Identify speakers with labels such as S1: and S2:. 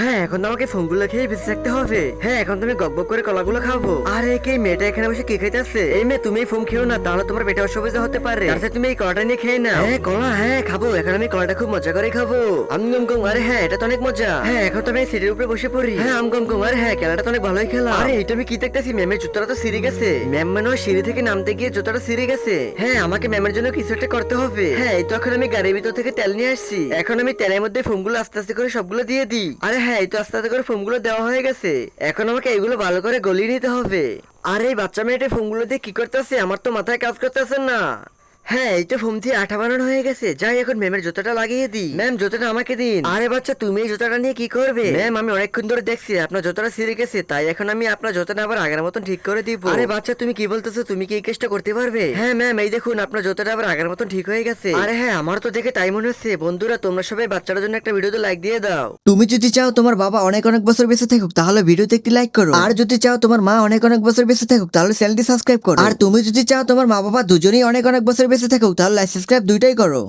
S1: হ্যাঁ এখন তো আমাকে ফোনগুলো খেয়ে বেঁচে থাকতে হবে। হ্যাঁ এখন তুমি গপ গপ করে কলাগুলো খাবো। আরে কে মেয়েটা এখানে বসে কি খাইতেছে? এই মেয়ে তুমি ফোন খেও না, তাহলে তোমার পেটে অসুবিধা হতে পারে। তার সাথে তুমি এই কলাটা নিয়ে খেয়ে নাও। হ্যাঁ কলা, হ্যাঁ খাবো। এখন আমি কলাটা খুব মজা করে খাবো। আমগম গম, আরে হ্যাঁ এটা তো অনেক মজা। হ্যাঁ এখন তো আমি সিঁড়ির উপরে বসে পড়ি। হ্যাঁ আমগম গম, আরে হ্যাঁ খেলাটা তো অনেক ভালোই খেলা। আরে এটা আমি কি দেখতেছি? ম্যামের জুতোটা তো সিঁড়ি গেছে। ম্যাম মনে হয় সিঁড়ি থেকে নামতে গিয়ে জুতোটা সিঁড়ি গেছে। হ্যাঁ আমাকে ম্যামের জন্য কিছু একটা করতে হবে। হ্যাঁ এই তো এখন আমি গাড়ির ভিতর থেকে তেল নিয়ে আসছি। এখন আমি তেলের মধ্যে ফোমগুলো আস্তে আস্তে করে সবগুলো দিয়ে দিই। আরে হ্যাঁ এই তো আস্তে আস্তে করে ফোমগুলো দেওয়া হয়ে গেছে। এখন আমাকে এগুলো ভালো করে গলিয়ে নিতে হবে। আর এই বাচ্চা মেয়েটা ফোমগুলো দিয়ে কি করতেছে? আমার তো মাথায় কাজ করতেছে না। হ্যাঁ এই তো ফোম দিয়ে আঠা বানানো হয়ে গেছে। যাই এখন ম্যামের জুতাটা লাগিয়ে দিই। ম্যাম জুতাটা আমাকে দিন। আরে বাচ্চা তুমি এই জুতাটা নিয়ে কি করবে? ম্যাম আমি অনেকক্ষণ ধরে দেখছি আপনার জুতাটা ছিঁড়ে গেছে, তাই এখন আমি আপনার জুতাটা আবার আগের মতন ঠিক করে দিব। আরে বাচ্চা তুমি কি বলতেছো? তুমি কি এই কাজটা করতে পারবে? হ্যাঁ ম্যাম এই দেখুন আপনার জুতাটা আবার আগের মতন ঠিক হয়ে গেছে। আরে হ্যাঁ আমার তো দেখে তাই মনে হচ্ছে। বন্ধুরা তোমরা সবাই বাচ্চাটার জন্য একটা ভিডিওতে লাইক দিয়ে দাও।
S2: তুমি যদি চাও তোমার বাবা অনেক অনেক বছর বেঁচে থাকুক তাহলে ভিডিওতে একটি লাইক করো, আর যদি চাও তোমার মা অনেক অনেক বছর বেঁচে থাকুক তাহলে চ্যানেলটি সাবস্ক্রাইব করো, আর তুমি যদি চাও তোমার মা বাবা দুজনেই অনেক অনেক বছর বেঁচে থাকুক তাহলে লাইক সাবস্ক্রাইব দুইটাই করো।